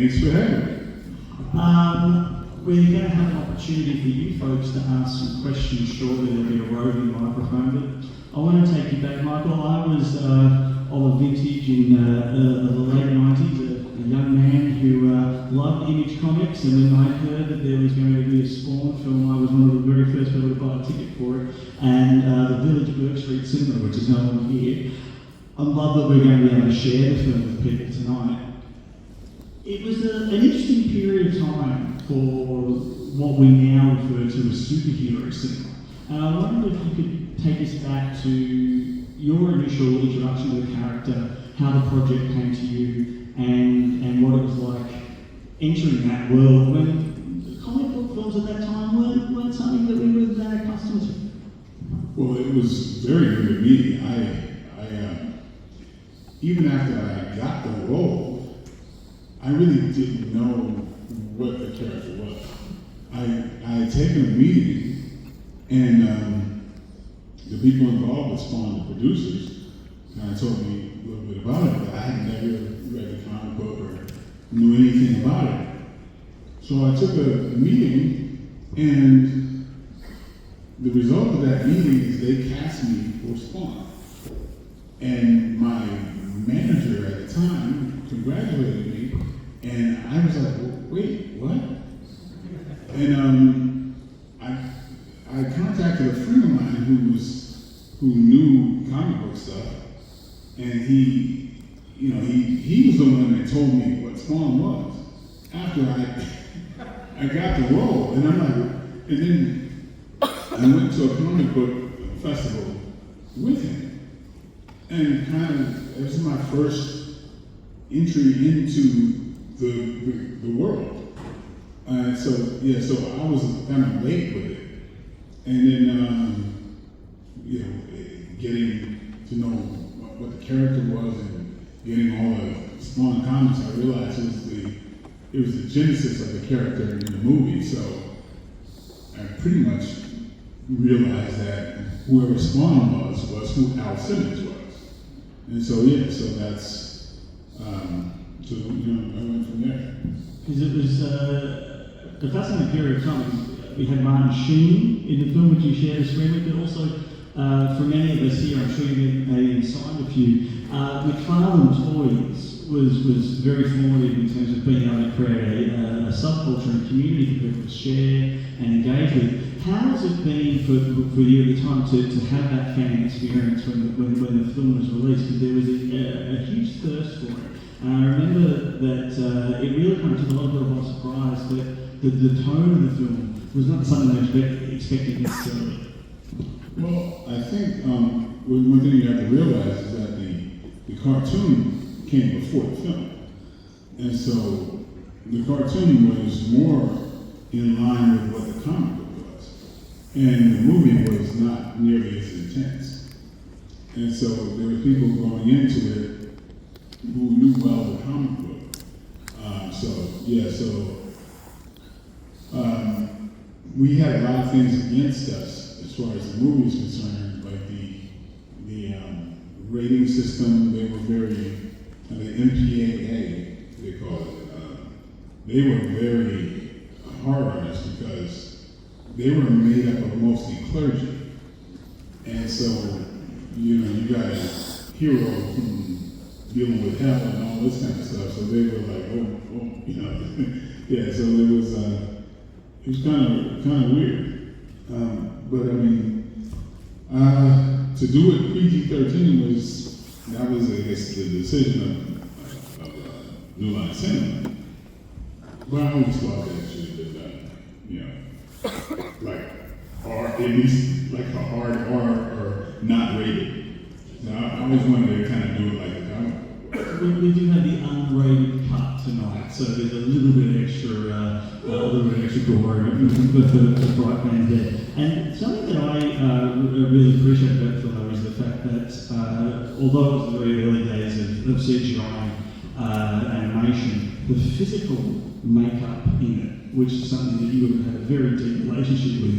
Thanks for having me. We're going to have an opportunity for you folks to ask some questions shortly. There'll be a roving microphone. But I want to take you back, Michael. I was of a vintage in the late 90s, a young man who loved Image Comics, and when I heard that there was going to be a Spawn film, I was one of the very first people to buy a ticket for it. And the Village Burke Street Cinema, which is no longer here. I love that we're going to be able to share the film with people tonight. It was an interesting period of time for what we now refer to as superhero cinema. And I wonder if you could take us back to your initial introduction to the character, how the project came to you, and what it was like entering that world when the comic book films at that time weren't something that we were that accustomed to. Well, it was very new to me. I even after I got the role, I really didn't know what the character was. I had taken a meeting, and the people involved with Spawn, the producers, kind of told me a little bit about it, but I had never read the comic book or knew anything about it. So I took a meeting, and the result of that meeting is they cast me for Spawn. And my manager at the time congratulated me, and I was like, wait, what? And I contacted a friend of mine who knew comic book stuff, and he was the one that told me what Spawn was after I got the role, and I'm like, and then I went to a comic book festival with him. And it was my first entry into the world. So I was kind of late with it. And then, getting to know what the character was and getting all the Spawn comics, I realized it was the genesis of the character in the movie. So I pretty much realized that whoever Spawn was who Al Simmons was. And so that's, I went from there. Because it was a fascinating period of time. We had Martin Sheen in the film, which you shared a screen with, but also for many of us here, I'm sure you may signed a few, McFarlane Toys was very formative in terms of being able to create a subculture and community for people to share and engage with. How has it been for you at the time to have that fan experience when the film was released? Because there was a huge thirst for it. And I remember that it really kind of took a lot of people by surprise that the tone of the film was not something they expected necessarily. Well, I think one thing you have to realize is that the cartoon came before the film. And so the cartoon was more in line with what the comic book was. And the movie was not nearly as intense. And so there were people going into it who knew well the comic book. We had a lot of things against us as far as the movie is concerned, like the rating system. They were very, the MPAA, they call it. They were very hard on us because they were made up of mostly clergy. And so, you got a hero from dealing with hell and all this kind of stuff. So they were like, yeah. So it was kind of weird. But I mean, to do it PG-13 was I guess the decision of New Line Cinema. But I always thought that should have been done, like or at least like a hard R or not rated. Now I always wanted to kind of do it like a comic book. We do have the unrated cut tonight, so there's a little bit extra glory for the bright man there. And something that I really appreciate about the film is the fact that although it was the very early days of CGI animation, the physical makeup in it, which is something that you would have a very deep relationship with,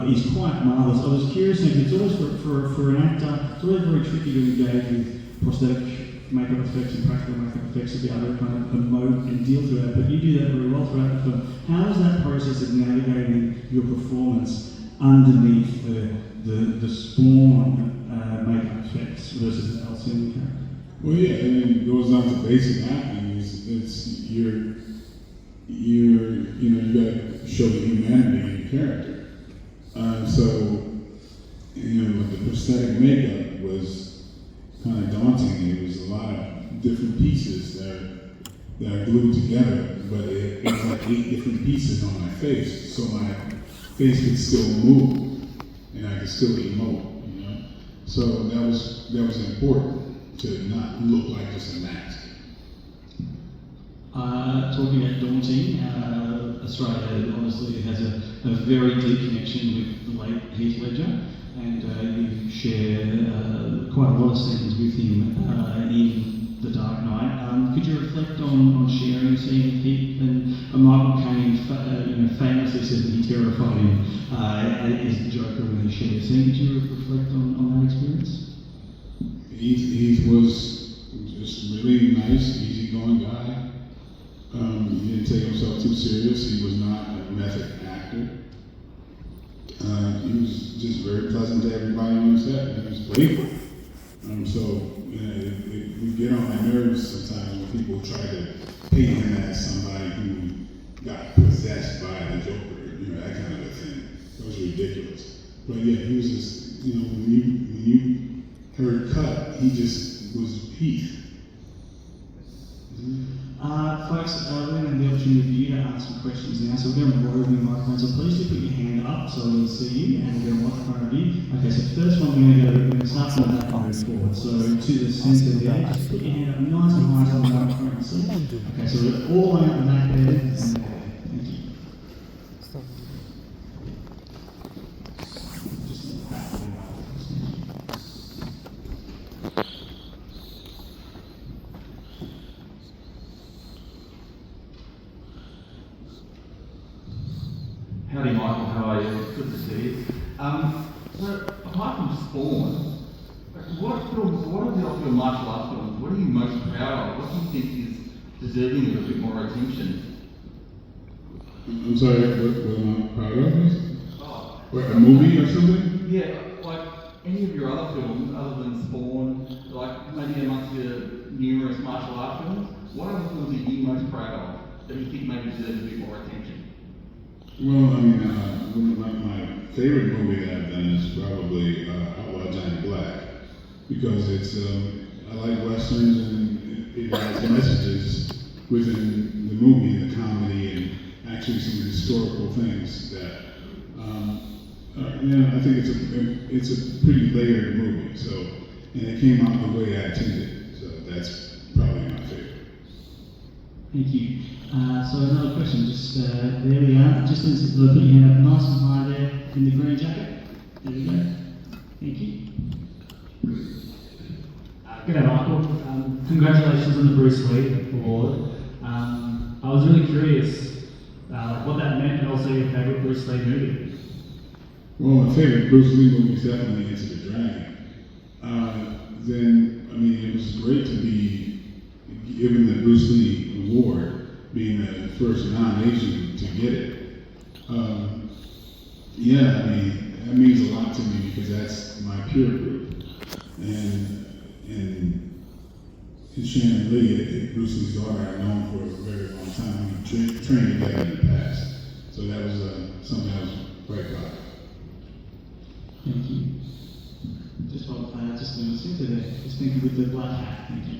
is quite marvellous. I was curious, it's always for an actor, it's always very tricky to engage with prosthetic makeup effects and practical makeup effects to be able to kind of emote and deal throughout, but you do that very well throughout the film. How is that process of navigating your performance underneath the Spawn makeup effects versus the Alcyon character? Well, yeah, and then it goes down to basic acting. It's you got to show the humanity in the character. So, the prosthetic makeup was kind of daunting. It was a lot of different pieces that I glued together, but it was like 8 different pieces on my face, so my face could still move and I could still emote. So that was important to not look like just a mask. Talking about daunting, Australia obviously has a very deep connection with the late Heath Ledger, and you share quite a lot of scenes with him in The Dark Knight. Could you reflect on sharing a scene with Heath? And Michael Caine famously said that he terrified him as the Joker when he shared a scene. Could you reflect on that experience? Heath was just really nice, easygoing guy. He didn't take himself too serious. He was not a method actor. He was just very pleasant to everybody on set. He was playful. It would get on my nerves sometimes when people try to paint him as somebody who got possessed by the Joker, that kind of a thing. It was ridiculous. But yeah, he was just, when you heard cut, he just was Heath. Folks, we're going to have the opportunity for you to ask some questions now, so we're going to roving microphones, so please do put your hand up so we'll see you, and we'll get a microphone of you. Okay, so first one we're going to start from the back and move forward, so to the centre there, just put your hand up nice and high so the microphone can see. Okay, so we're all the way up the back there, and there. Thank you. Just in the back of the microphone. Howdy, Michael. How are you? Good to see you. So, apart from Spawn, what of your martial arts films, what are you most proud of? What do you think is deserving of a bit more attention? I'm sorry, what am I proud of? Oh. What, a movie or something? Yeah, like any of your other films other than Spawn, like maybe amongst your numerous martial arts films, what other films are you most proud of that you think maybe deserve a bit more attention? Well, my favorite movie that I've done is probably Outlaw Johnny Black, because it's I like westerns and it has messages within the movie, the comedy, and actually some historical things that I think it's a pretty layered movie. So, and it came out the way I intended. So that's probably my favorite. Thank you. So another question, just there we are. Just put your hand up nice and high there in the green jacket. There we go. Thank you. G'day Michael. Congratulations on the Bruce Lee award. I was really curious what that meant and also your favourite Bruce Lee movie. Well, my favorite Bruce Lee movie is definitely Enter the Dragon. It was great to be given the Bruce Lee award, being the first non-Asian to get it. That means a lot to me because that's my peer group. And Shannon Lee, Bruce Lee's daughter, I've known for a very long time. We trained together in the past. So that was something I was quite proud of. Thank you. Just while just in the centre there, just thinking with the black hat. Thank you.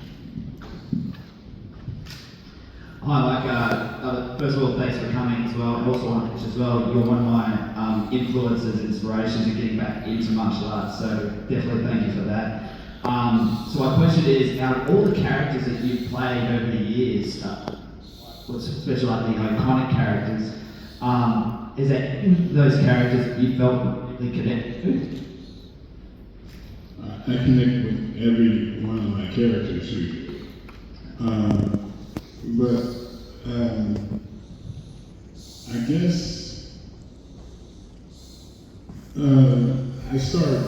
Hi, first of all, thanks for coming as well, and also as well, you're one of my influences, inspirations in getting back into martial arts, so definitely thank you for that. So my question is, out of all the characters that you've played over the years, especially like the iconic characters, is there any of those characters that you felt really connected with? I connect with every one of my characters usually. I guess I started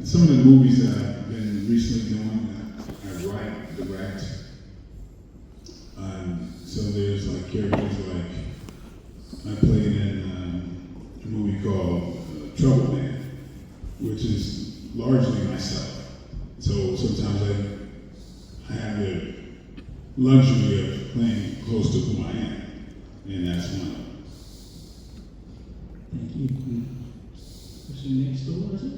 some of the movies that I've been recently doing. I write the like, I played in a movie called Trouble Man, which is largely myself. So sometimes I have the luxury of playing close to who I am, and that's one of them. Thank you. Question next door, is it?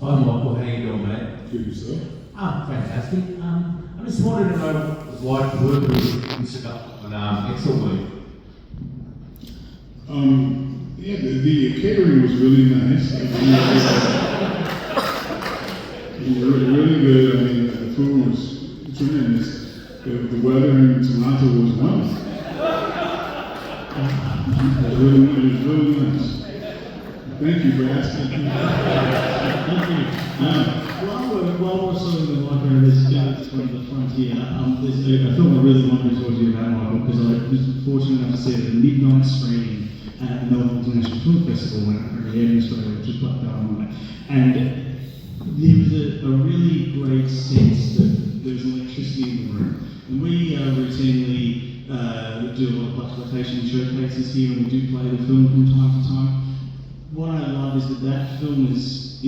Hi Michael, how you doing, mate? Good yourself. Fantastic. I just wanted to know what it was like to work with Mr. on Excel. Yeah, the catering was really nice. It was really good. I mean, the food was tremendous. The weather in Toronto was wonderful. It was really nice. Thank you for asking. Thank you. While we're sort of the micro this from the front here, there's a film I really wanted to talk to you about, Michael, because I was fortunate enough to see it at a midnight screening at the Melbourne International Film Festival when it premiered in Australia, which was quite powerful. And there was a really great sense that there was electricity in the room. And we routinely do a lot of exploitation showcases here, and we do play the film from time to time. What I love is that film is a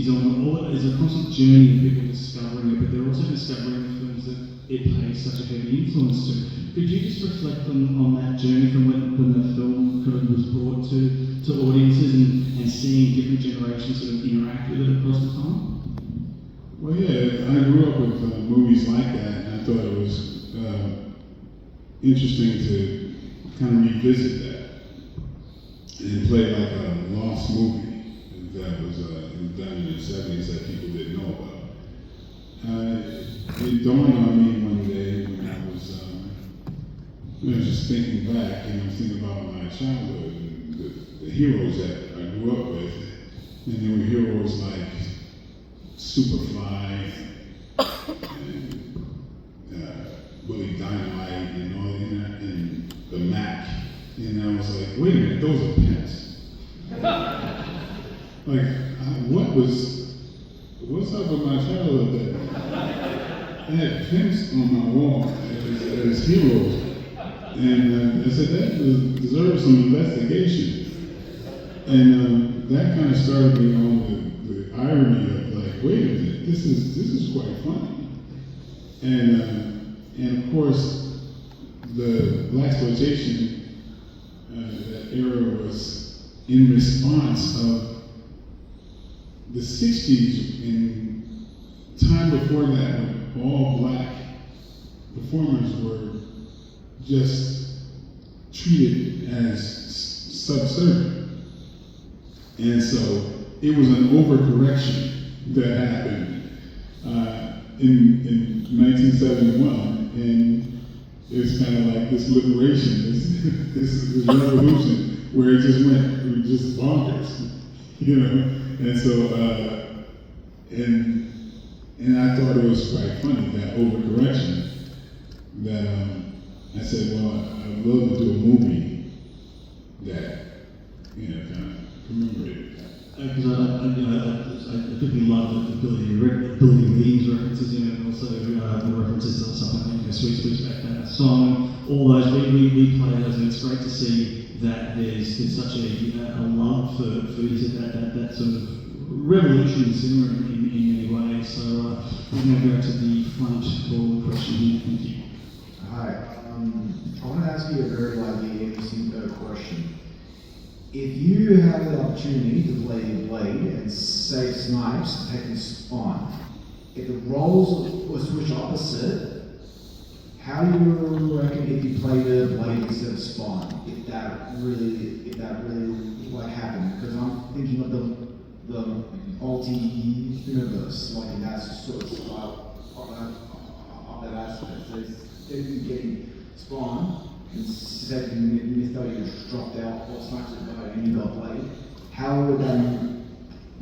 constant journey of people discovering it, but they're also discovering the films that it pays such a heavy influence to. Could you just reflect on that journey from when the film kind of was brought to audiences and seeing different generations sort of interact with it across the time? Well, yeah, I grew up with movies like that, and I thought it was interesting to kind of revisit that and play like a lost movie that was done in the 70s that people didn't know about. It dawned on me one day when I was just thinking back, and I was thinking about my childhood and the heroes that I grew up with, and there were heroes like Superfly and Willie Dynamite and all that, and the Mac. And I was like, wait a minute, those are pimps. What's up with my childhood that I had pimps on my wall as heroes? And I said, that deserves some investigation. And that kind of started me on the irony of like, wait a minute, this is quite funny. And of course, the blaxploitation that era was in response of the 60s, in time before that, when all black performers were just treated as subservient. And so it was an overcorrection that happened in 1971, and it's kind of like this liberation, this revolution, where it just went just bonkers, you know. And so, and I thought it was quite funny, that overcorrection, that I said, well, I'd love to do a movie that, you know, kind of commemorated that. Because I particularly love the ability Lee's references in it, and also the references to something like Sweet Sweetback, that song, all those, we play those, and it's great to see that there's such a love for that sort of revolution in cinema in many ways. So we're going to go to the front for the question here. Thank you. Hi. I want to ask you a very interesting question. If you have the opportunity to play Blade and save Snipes taking Spawn, if the roles were switched opposite, how do you reckon if you played the Blade instead of Spawn, if that really like happened? Because I'm thinking of the multi-universe, like in that sort of style of that aspect. So instead of getting Spawn, instead of you thought you just dropped out or something like that and you got Blade, how would that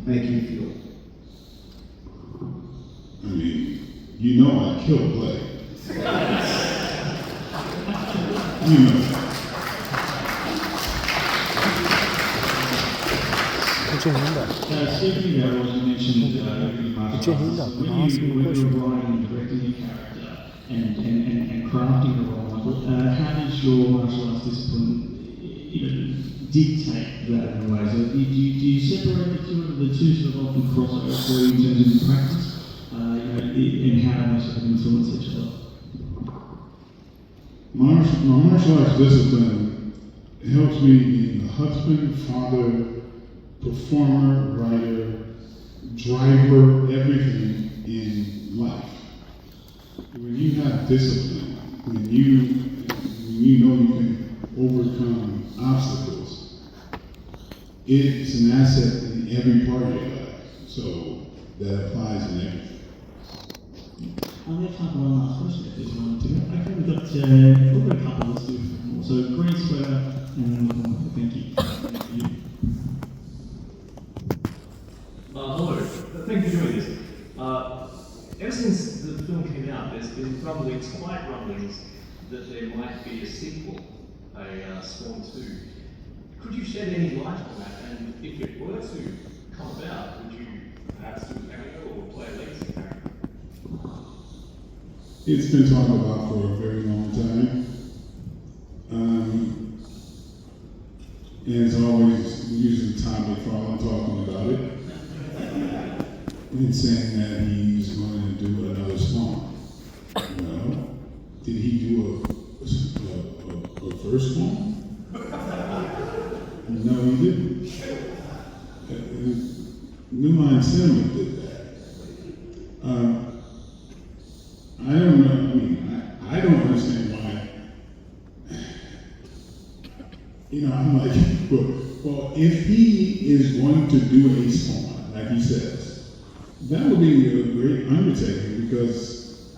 make you feel? I mean, you know I killed Blade. You know. Put your hand up. Speaking about what you mentioned, Put your hand up and ask me a when you question. were writing and directing your character, and crafting the role, Michael. How does your martial arts discipline dictate that in a way? So do you separate the two sort of often cross over for you in terms of practice, and how they sort of influence each other? My martial arts discipline helps me being a husband, father, performer, writer, driver, everything in life. When you have discipline, when you know you can overcome obstacles, it's an asset in every part of your life. So that applies in everything. We have time for one last question if there's one to go. Okay, we've got a couple, let's do more. So green sweater, and then thank you. Thank you. Hello, thank you for doing this. Ever since the film came out, there's been quiet rumblings that there might be a sequel, a Spawn 2. Could you shed any light on that? And if it were to come about, would you perhaps do a cameo or play a legacy character? It's been talked about for a very long time. And it's always usually Tom McFarlane talking about it and saying that he's going to do another Spawn. Well, did he do a first Spawn? No, he didn't. New Line Cinema did that. I don't know. I mean, I don't understand why. I'm like, well, if he is going to do a Spawn, like he says, that would be a great undertaking because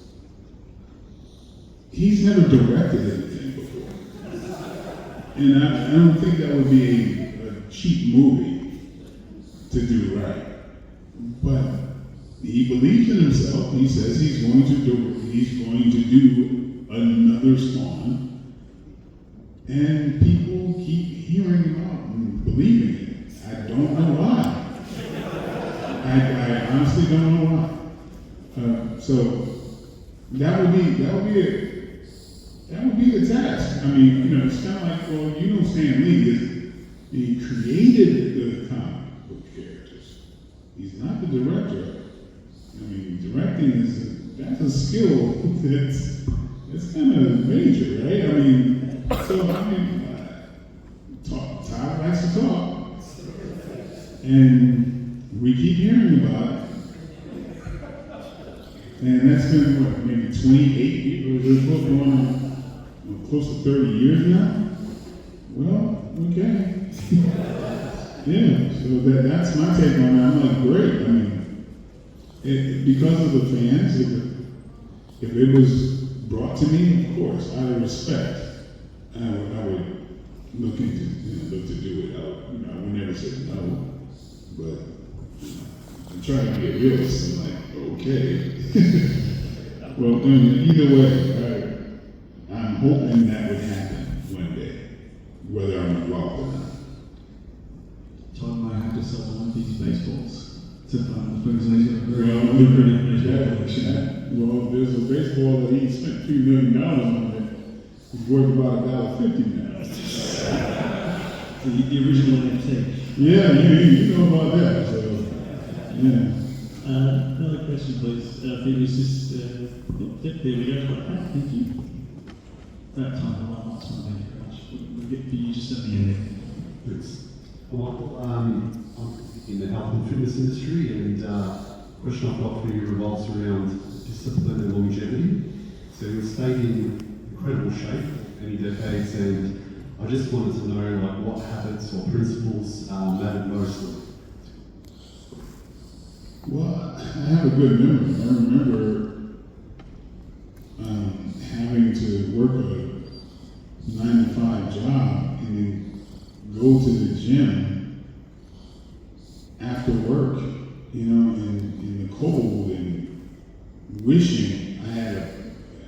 he's never directed anything before, and I don't think that would be a cheap movie to do right. But he believes in himself. He says he's going to do another Spawn, and people keep hearing him out and believing it. I don't know why. I honestly don't know why. So that would be the task. I mean, it's kind of like, well, you know, Stan Lee he created the comic book characters. He's not the director. I mean, directing that's a skill that's kind of major, right? Todd likes to talk, and we keep hearing about it. And that's been, maybe 28 years, we're going on close to 30 years now? Well, okay. Yeah, so that's my take on it. I'm like, great. I mean, because of the fans, if it was brought to me, of course, out of respect, I would look to do it. I would never say no, but I'm trying to be a realist. I'm like, okay. Well, either way, I'm hoping that would happen one day, whether I'm involved or not. Todd might have to sell one of these baseballs to fund the things he's got a very lucrative baseball collection. Well, there's a baseball that he spent $2 million on it. It's worth about $1.50 now. The original NFT. Yeah, you know about that. So, yeah. Another question, please. Phoebus, there we go. Thank you. That time, the last one. Thank you very much. We'll get for you just at the end. Thanks. Michael, I'm in the health and fitness industry, and question I've got for you revolves around discipline and longevity. So you stayed in incredible shape for many decades, and I just wanted to know what habits or principles mattered mostly. Well, I have a good memory. I remember having to work a 9-to-5 job and then go to the gym after work, in the cold, and wishing I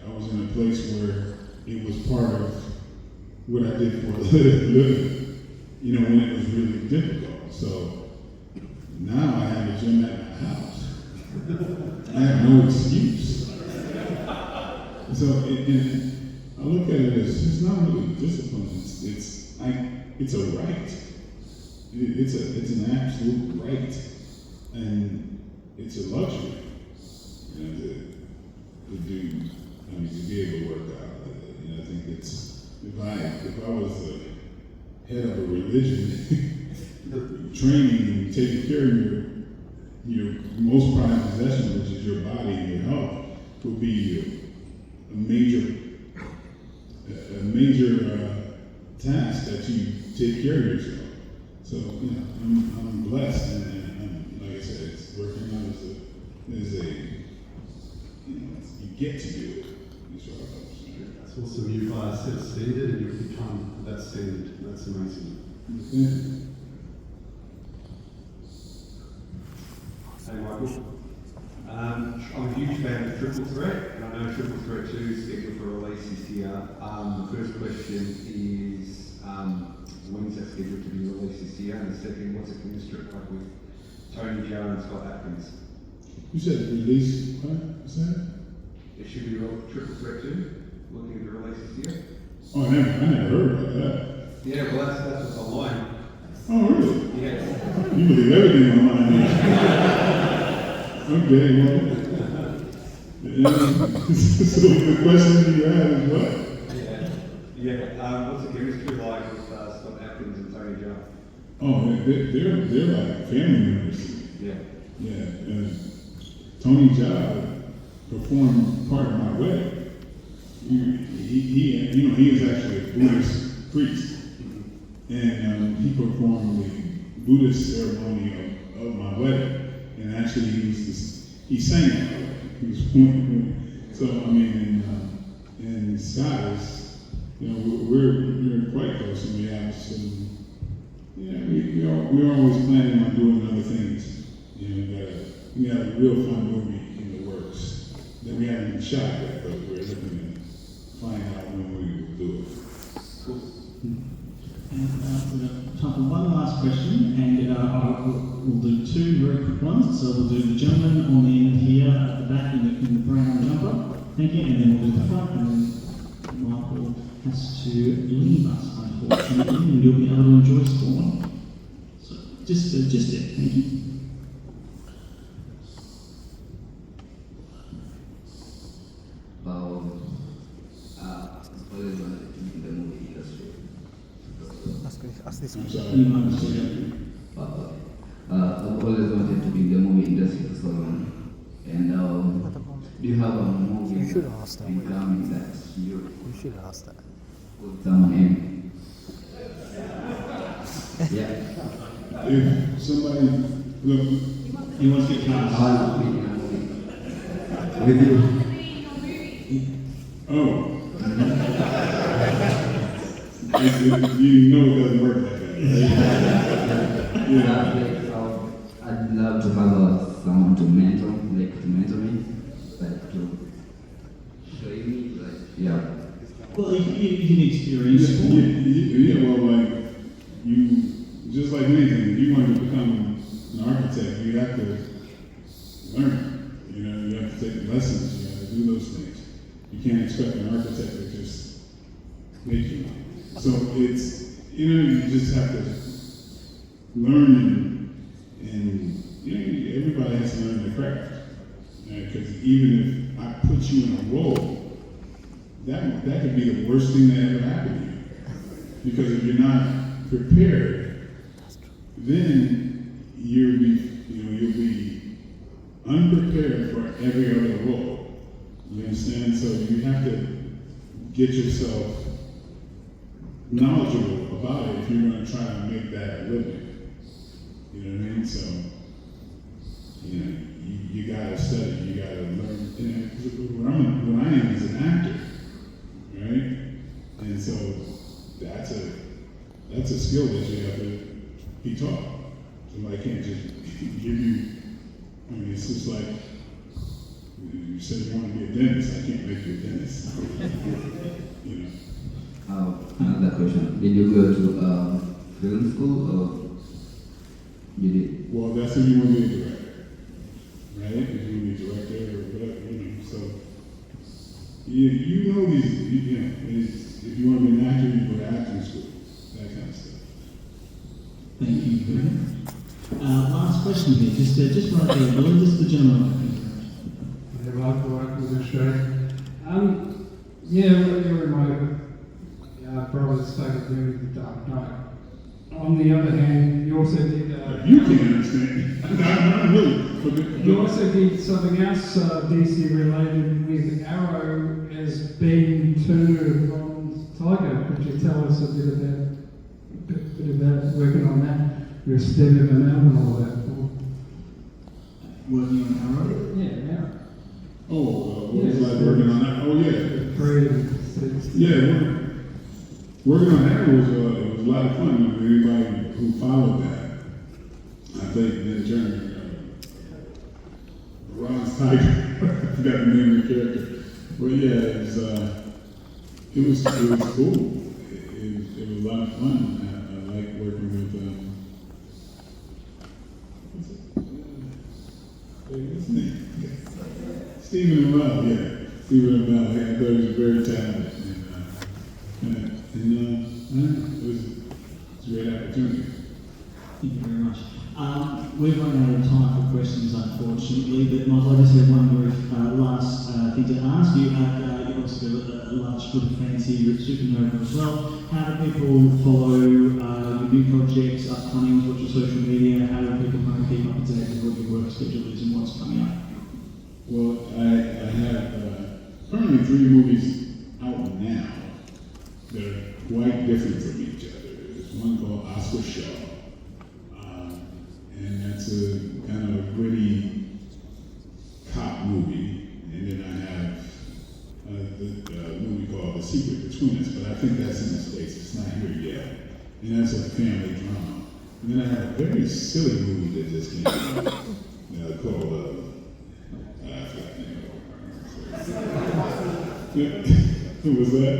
was in a place where it was part of what I did for a living, when it was really difficult. So now I have a gym at my house. I have no excuse. So and I look at it as it's not really discipline. It's a right. It's an absolute right, and it's a luxury. You know, to do. I mean, to be able to work out. I think it's if I was the head of a religion, training and taking care of your most prized possession, which is your body and your health, would be a major task that you take care of yourself. So I'm blessed, and like I said, it's working out as a you get to do it. That's what I was saying. That's awesome. You've set a standard and you've become that standard. That's amazing. Okay. Hey Michael, I'm a huge fan of Triple Threat, and I know Triple Threat 2 is scheduled for release this year. The first question is, when is that scheduled to be released this year? And the second, what's the chemistry like with Tony Jaa and Scott Atkins? You said release, what? What's that? It should be Triple Threat 2, looking at the release this year. Oh, I never heard about that. Yeah, well that's what's online. Oh, really? Yeah. You believe everything online. Okay, well. So the question you have is what? Yeah. What's the chemistry like with Scott Atkins and Tony Jaa? Oh, they're like family members. Yeah. Yeah. Tony Jaa performed part of my wedding. He is actually a Buddhist priest. And he performed the Buddhist ceremony of my wedding. And actually, he sang at my wedding. He was pointing. So I mean, and Scott is, we're quite close, and we have some. We're always planning on doing other things. We got a real fun movie in the works that we haven't even shot yet, but we're looking to find out when we will do it. Cool. And we've got time for one last question, and we'll do two very quick ones. So we'll do the gentleman on the end here at the back in the brown jumper. Thank you, and then we'll do the front, and then Michael has to leave us, unfortunately, and you'll be able to enjoy Spawn. So just it. Thank you. Ask this I'm sorry. I've always wanted to be in the movie industry for so long. And do you have a movie You should ask that. incoming that you should ask that. put someone in? Yeah. If somebody, look, He wants to get cast. I want to be in a movie with you. oh. You know it doesn't work like that. Right? Yeah. I'd love to have someone to mentor me, like to show me, yeah. Well, you need experience. Well, just like anything, if you want to become an architect, you have to learn. You have to take lessons, you have to do those things. You can't expect an architect to just make you one. So it's, you just have to learn and everybody has to learn their craft. Because even if I put you in a role, that could be the worst thing that ever happened to you. Because if you're not prepared, then you'll be unprepared for every other role. You understand? So you have to get yourself knowledgeable about it if you're going to try to make that a living. You know what I mean? So, you got to study, you got to learn. What I am is an actor, right? And so that's a skill that you have to be taught. Somebody can't just give you. It's just like you said you want to be a dentist. I can't make you a dentist. Another question. Did you go to film school or you did? Well, that's if you want to be a director, right? If you want to be a director or whatever, so you know these, you know, if you want to be an actor, you go to acting school, that kind of stuff. Thank you very much. Last question here, just right there, Bill, just the gentleman. Yeah, Michael was Australia. Yeah, what you were my brother's favourite movie, The Dark Knight. On the other hand, you also did. You can understand. I'm really. You also did something else DC related with Arrow as being turned on Tiger. Could you tell us a bit about working on that? With Stephen and Al and all that. Working on Arrow? Yeah, Arrow. Oh, what was I working on that? Oh, yeah. 3 and 6. Yeah, working on that was a lot of fun. Anybody who followed that, I think, in turn, Ron's Tiger, I forgot the name of the character. But yeah, it was cool. It was a lot of fun. I like working with, what's his name? Stephen Amell, yeah. Stephen Amell, I thought he was very talented. It was a great opportunity. Thank you very much. We've run out of time for questions, unfortunately, but Michael, I just have one brief last thing to ask you. You've also got a large group of fans here at Supernova as well. How do people follow your new projects, upcoming, what's your social media? How do people kind of keep up to date with what your work schedule is and what's coming up? Well, I have currently 3 movies out now that are quite different from each other. There's one called Oscar Shaw, and that's a kind of gritty cop movie. And then I have the movie called The Secret Between Us, but I think that's in the States. It's not here yet. And that's a family drama. And then I have a very silly movie that just came out called I forgot the name of it. Who was that?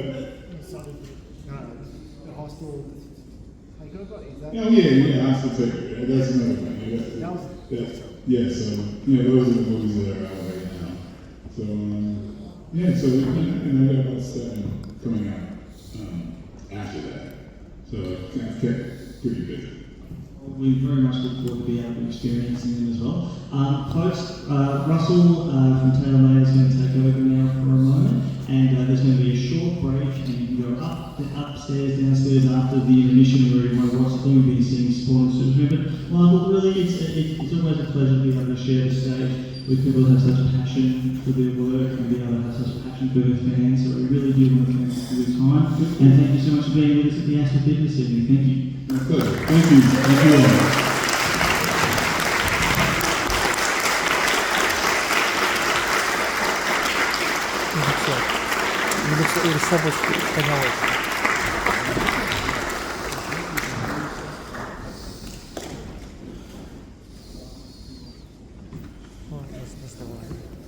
The hostel takeover, is that? Oh yeah, Hostel Takeover. That's another one. Yeah, so those are the movies that are out right now. So so I got about 7 coming out after that. So I've kept pretty busy. We very much look forward to be able to experiencing them as well. Folks, Russell from TaylorMade is going to take over now for a moment, and there's going to be a short break, and you can go upstairs, downstairs after the intermission where you want to watch the film, be seeing sport and super. But Michael, really, it's always a pleasure to be able to share the stage with people that have such a passion for their work and be able to have such a passion for their fans. So we really do want to thank you for your time, and thank you so much for being with us at the Astor Theatre this evening. Thank you. My pleasure. Thank you. Thank you all. Или с тобой